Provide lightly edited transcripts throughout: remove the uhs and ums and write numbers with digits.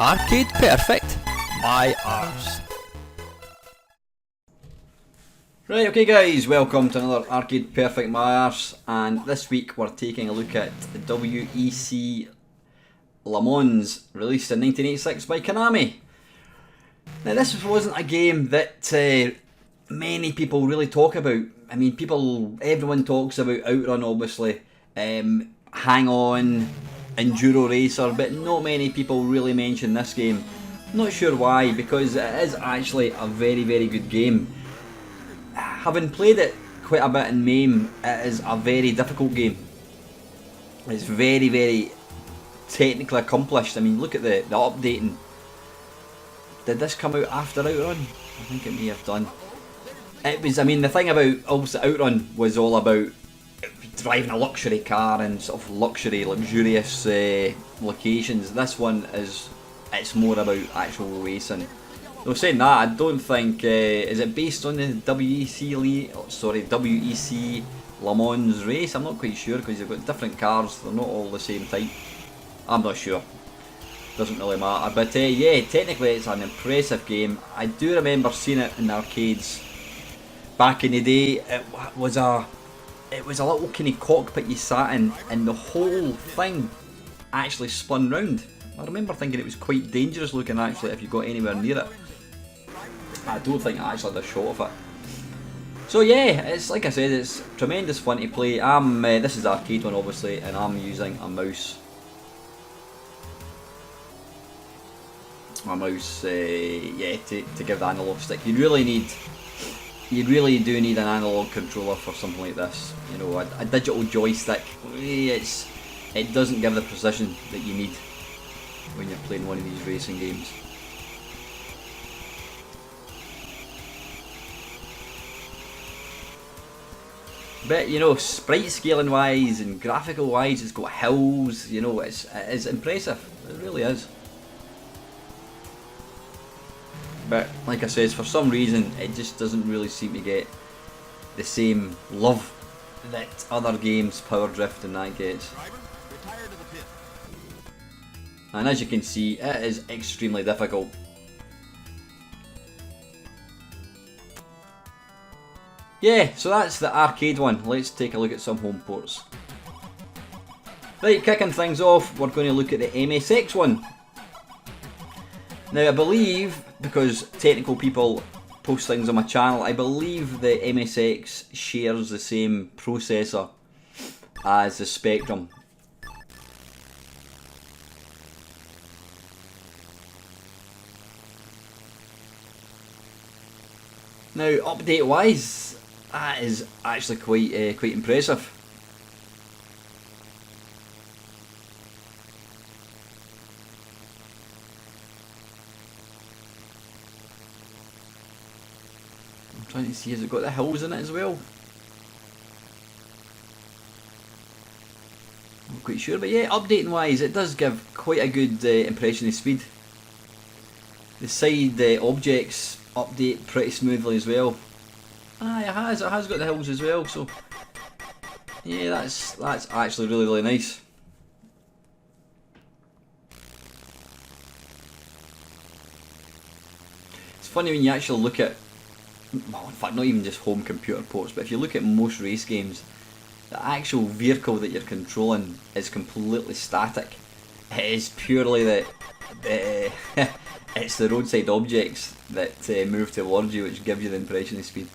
Arcade Perfect by Arse. Right, okay guys, welcome to another Arcade Perfect by Arse, and this week we're taking a look at the WEC Lemans, released in 1986 by Konami. Now this wasn't a game that many people really talk about. I mean, everyone talks about Outrun obviously, Hang On, Enduro Racer, but not many people really mention this game. Not sure why, because it is actually a very, very good game. Having played it quite a bit in MAME, it is a very difficult game. It's very, very technically accomplished. I mean, look at the updating. Did this come out after Outrun? I think it may have done. It was, I mean, the thing about obviously Outrun was all about driving a luxury car and sort of luxurious locations. This one it's more about actual racing. Though saying that, I don't think is it based on the WEC Lemans race? I'm not quite sure because you've got different cars. They're not all the same type. I'm not sure. Doesn't really matter. But yeah, technically it's an impressive game. I do remember seeing it in the arcades back in the day. It was a little kind of cockpit you sat in, and the whole thing actually spun round. I remember thinking it was quite dangerous looking actually if you got anywhere near it. I don't think I actually had a shot of it. So yeah, it's like I said, it's tremendous fun to play. This is the arcade one obviously, and I'm using a mouse. Yeah, to give the analog stick. You really do need an analog controller for something like this. You know, a digital joystick, it doesn't give the precision that you need when you're playing one of these racing games. But you know, sprite scaling wise and graphical wise, it's got hills. You know, it is impressive. It really is. But like I said, for some reason it just doesn't really seem to get the same love that other games, Power Drift and that gets. And as you can see, it is extremely difficult. Yeah, so that's the arcade one. Let's take a look at some home ports. Right, kicking things off, we're going to look at the MSX one. Now I believe, because technical people post things on my channel, I believe the MSX shares the same processor as the Spectrum. Now update wise, that is actually quite impressive. Trying to see, has it got the hills in it as well? I'm not quite sure, but yeah, updating wise, it does give quite a good impression of speed. The side objects update pretty smoothly as well. Ah, it has got the hills as well, so yeah, that's actually really nice. It's funny when you actually look at, well, in fact, not even just home computer ports, but if you look at most race games, the actual vehicle that you're controlling is completely static. It is purely it's the roadside objects that move towards you which give you the impression of speed.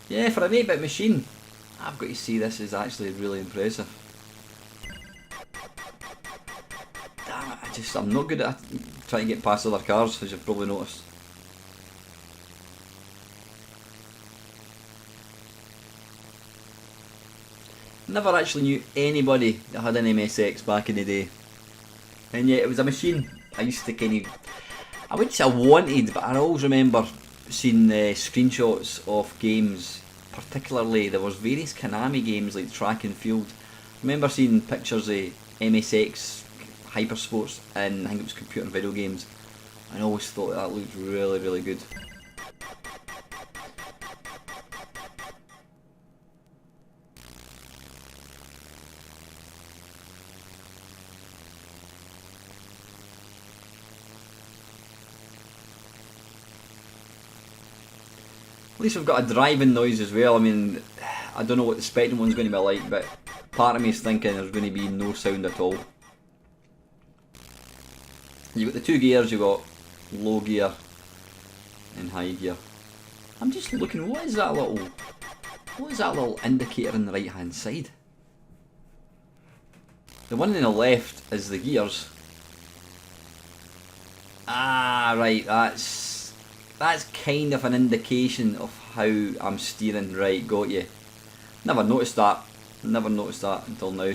Yeah, for an 8-bit machine, I've got to say this is actually really impressive. Damn it, I'm not good at trying to get past other cars, as you've probably noticed. Never actually knew anybody that had an MSX back in the day. And yet it was a machine I used to kind of, I wouldn't say I wanted, but I always remember seeing screenshots of games. Particularly there was various Konami games like Track and Field. I remember seeing pictures of MSX Hypersports and I think it was computer video games. I always thought that looked really good. At least we've got a driving noise as well. I mean, I don't know what the Spectrum one's going to be like, but part of me is thinking there's going to be no sound at all. You've got the two gears, you've got low gear and high gear. I'm just looking, what is that little indicator on the right hand side? The one on the left is the gears. Ah, right, that's kind of an indication of how I'm steering. Right, got you. Never noticed that until now.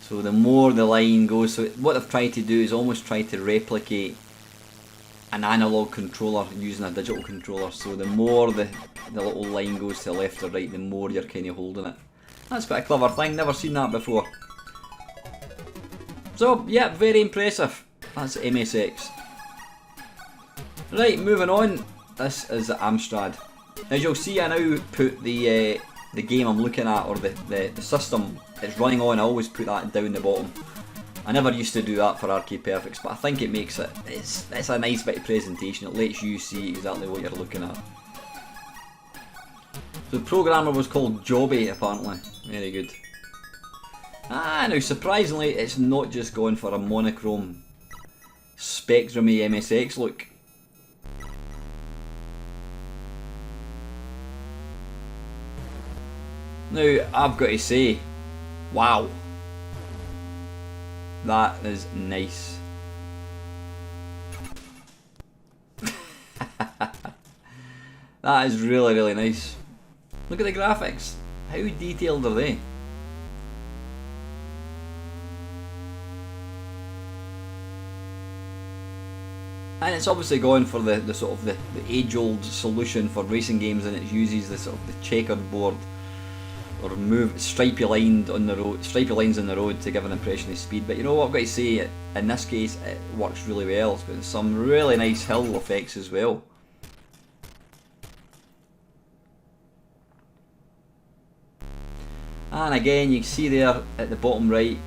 So the more the line goes, so what I've tried to do is almost try to replicate an analog controller using a digital controller. So the more the little line goes to the left or right, the more you're kind of holding it. That's quite a clever thing, never seen that before. So yeah, very impressive. That's MSX. Right, moving on. This is the Amstrad. As you'll see, I now put the game I'm looking at, or the system it's running on, I always put that down the bottom. I never used to do that for Arcade Perfects, but I think it makes it's a nice bit of presentation. It lets you see exactly what you're looking at. So the programmer was called Jobby, apparently. Very good. Ah, now surprisingly, it's not just going for a monochrome Spectrum-y MSX look. Now, I've got to say, wow, that is nice. That is really, really nice. Look at the graphics. How detailed are they? And it's obviously going for the sort of the age-old solution for racing games, and it uses the sort of the checkered board, or stripy lines on the road to give an impression of speed. But you know what, I've got to say, in this case it works really well. It's got some really nice hill effects as well. And again, you can see there at the bottom right,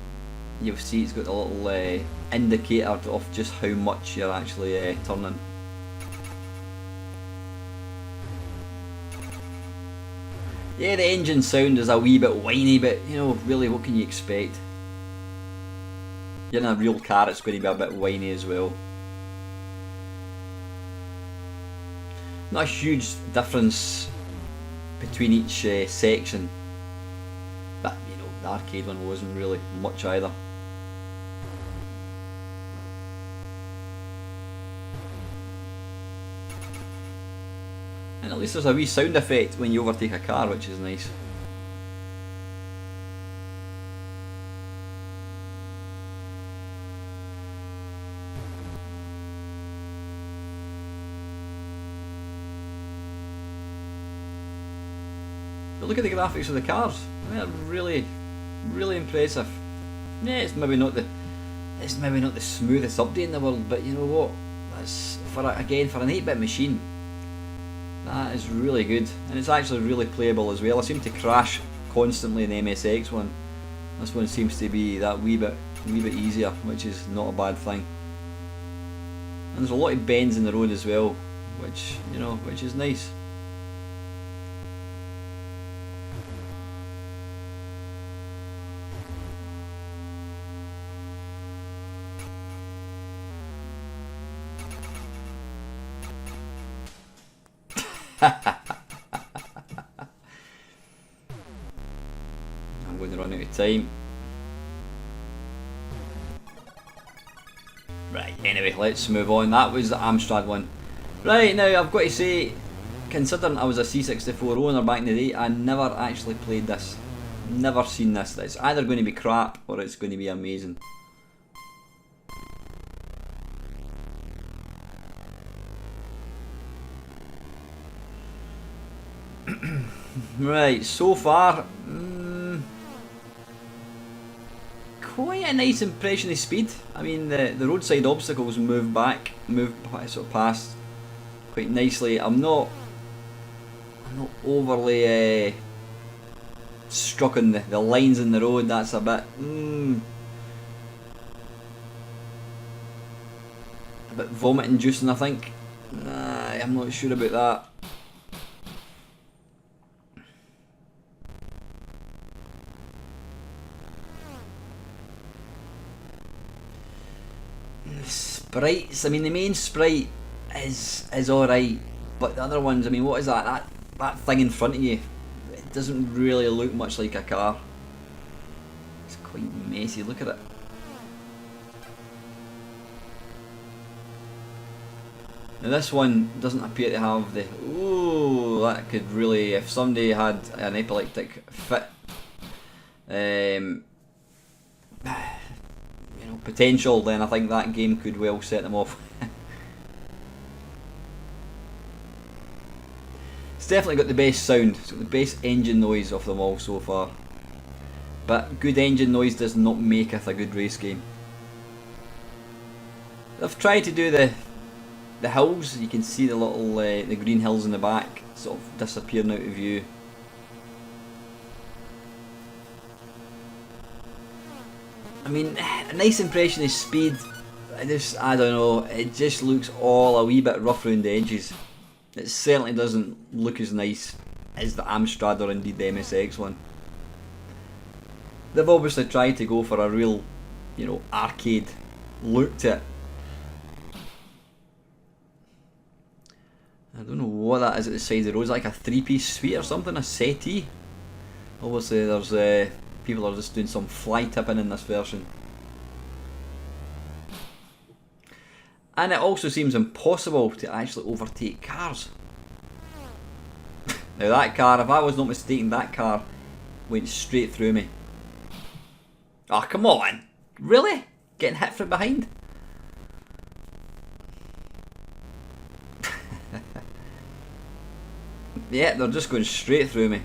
you'll see it's got a little indicator of just how much you're actually turning. Yeah, the engine sound is a wee bit whiny, but you know, really, what can you expect? You're in a real car, it's going to be a bit whiny as well. Not a huge difference between each section, but you know, the arcade one wasn't really much either. And at least there's a wee sound effect when you overtake a car, which is nice. But look at the graphics of the cars. They're really, really impressive. Yeah, it's maybe not the smoothest update in the world, but you know what? That's for an 8-bit machine. That is really good, and it's actually really playable as well. I seem to crash constantly in the MSX one. This one seems to be that wee bit easier, which is not a bad thing. And there's a lot of bends in the road as well, which is nice. I'm going to run out of time. Right, anyway, let's move on. That was the Amstrad one. Right, now I've got to say, considering I was a C64 owner back in the day, I never actually played this. Never seen this. It's either going to be crap or it's going to be amazing. Right, so far, quite a nice impression of speed. I mean, the roadside obstacles move sort of past quite nicely. I'm not overly struck on the lines in the road. That's a bit vomit inducing, I think. I'm not sure about that. sprites, I mean the main sprite is alright, but the other ones, I mean what is that? That thing in front of you, it doesn't really look much like a car. It's quite messy, look at it. Now this one doesn't appear to have the, ooh, that could really, if somebody had an epileptic fit, you know, potential, then I think that game could well set them off. It's definitely got the best sound, it's got the best engine noise of them all so far. But good engine noise does not maketh a good race game. They've tried to do the hills, you can see the little the green hills in the back sort of disappearing out of view. I mean, a nice impression of speed, I don't know, it just looks all a wee bit rough around the edges. It certainly doesn't look as nice as the Amstrad or indeed the MSX one. They've obviously tried to go for a real, you know, arcade look to it. I don't know what that is at the side of the road. It's like a three-piece suite or something, a settee. Obviously there's people are just doing some fly tipping in this version. And it also seems impossible to actually overtake cars. Now that car, if I was not mistaken, that car went straight through me. Oh come on! Really? Getting hit from behind? Yeah, they're just going straight through me.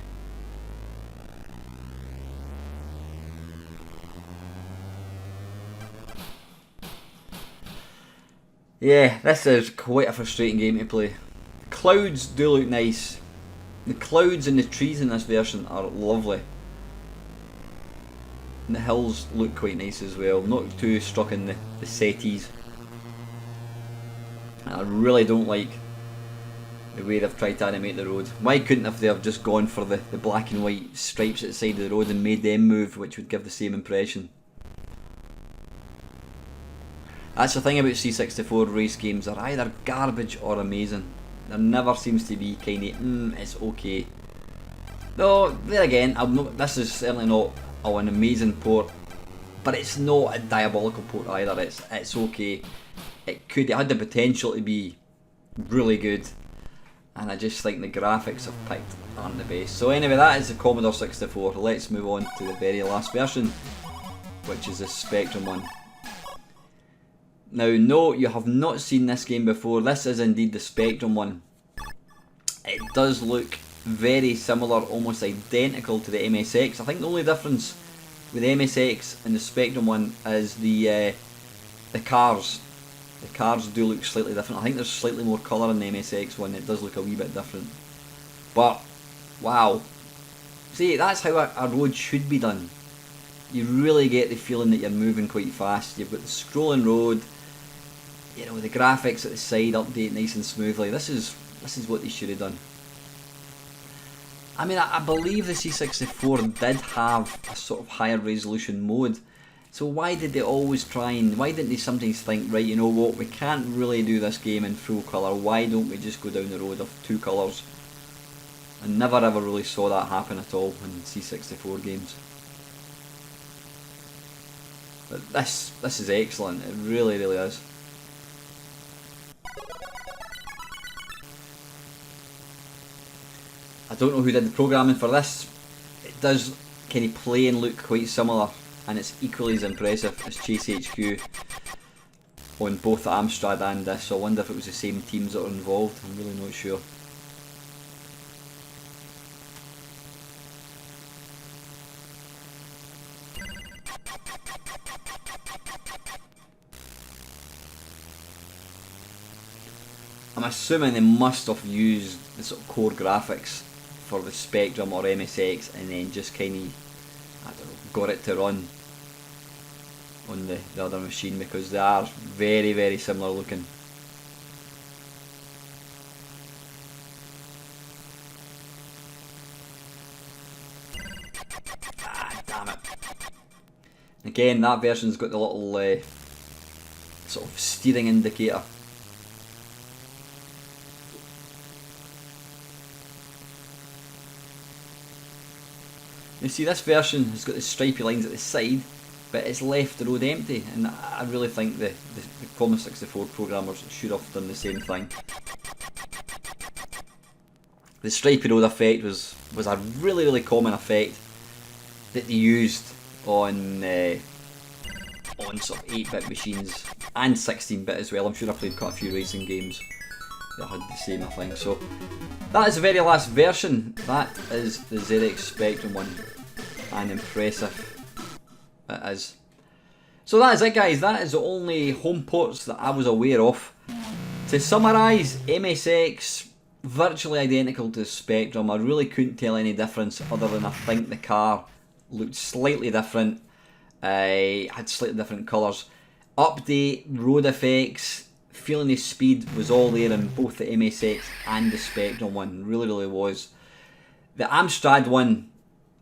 Yeah, this is quite a frustrating game to play. Clouds do look nice. The clouds and the trees in this version are lovely. And the hills look quite nice as well. Not too struck in the settees. And I really don't like the way they've tried to animate the road. Why couldn't they have just gone for the black and white stripes at the side of the road and made them move, which would give the same impression? That's the thing about C64 race games, they're either garbage or amazing. There never seems to be kind of, it's okay. Though, there again, this is certainly not an amazing port, but it's not a diabolical port either, it's okay. It had the potential to be really good, and I just think the graphics I've picked aren't the best. So anyway, that is the Commodore 64. Let's move on to the very last version, which is the Spectrum one. Now, no, you have not seen this game before. This is indeed the Spectrum one. It does look very similar, almost identical to the MSX. I think the only difference with the MSX and the Spectrum one is the cars. The cars do look slightly different. I think there's slightly more colour in the MSX one. It does look a wee bit different. But, wow. See, that's how a road should be done. You really get the feeling that you're moving quite fast. You've got the scrolling road. You know, the graphics at the side update nice and smoothly. This is what they should have done. I mean, I believe the C64 did have a sort of higher resolution mode. So why did they always why didn't they sometimes think, right, you know what, we can't really do this game in full colour, why don't we just go down the road of two colours? I never ever really saw that happen at all in C64 games. But this is excellent, it really, really is. I don't know who did the programming for this. It does kind of play and look quite similar, and it's equally as impressive as Chase HQ on both the Amstrad and this, so I wonder if it was the same teams that were involved. I'm really not sure. I'm assuming they must have used the sort of core graphics for the Spectrum or MSX and then just kind of, I don't know, got it to run on the other machine, because they are very, very similar looking. Ah, damn it. Again, that version's got the little sort sort of steering indicator. You see, this version has got the stripy lines at the side, but it's left the road empty, and I really think the Commodore 64 programmers should have done the same thing. The stripy road effect was a really common effect that they used on sort of 8-bit machines and 16-bit as well. I'm sure I played quite a few racing games that had the same, I think. So that is the very last version. That is the ZX Spectrum one, and impressive it is. So that is it, guys. That is the only home ports that I was aware of. To summarise, MSX, virtually identical to Spectrum. I really couldn't tell any difference, other than I think the car looked slightly different. Had slightly different colours. Update, road effects, feeling the speed was all there in both the MSX and the Spectrum one. Really was. The Amstrad one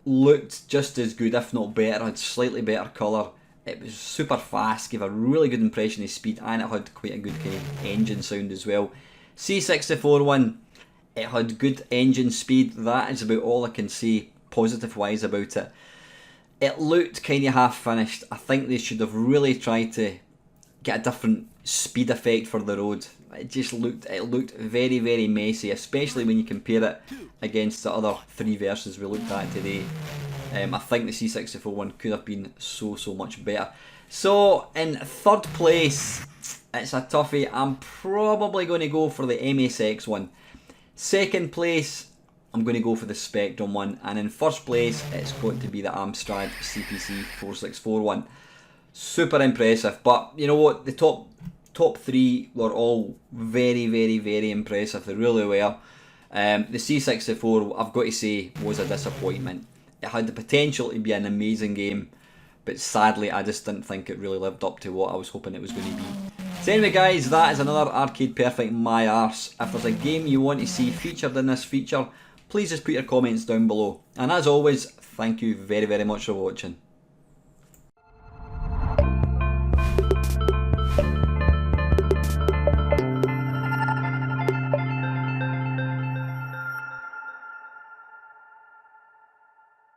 looked just as good, if not better. Had slightly better colour. It was super fast, gave a really good impression of speed, and it had quite a good kind of engine sound as well. C64 one, it had good engine speed. That is about all I can say positive wise about it. It looked kind of half finished. I think they should have really tried to get a different speed effect for the road. It looked very messy, especially when you compare it against the other 3 versions we looked at today. I think the C64 one could have been so much better. So in third place, it's a toughie. I'm probably going to go for the MSX one. Second place, I'm going to go for the Spectrum one, and in first place it's going to be the Amstrad CPC 464 one. Super impressive, but you know what, the top 3 were all very impressive. They really were. The C64, I've got to say, was a disappointment. It had the potential to be an amazing game, but sadly I just didn't think it really lived up to what I was hoping it was going to be. So anyway, guys, that is another Arcade Perfect My Arse. If there's a game you want to see featured in this feature, please just put your comments down below. And as always, thank you very much for watching.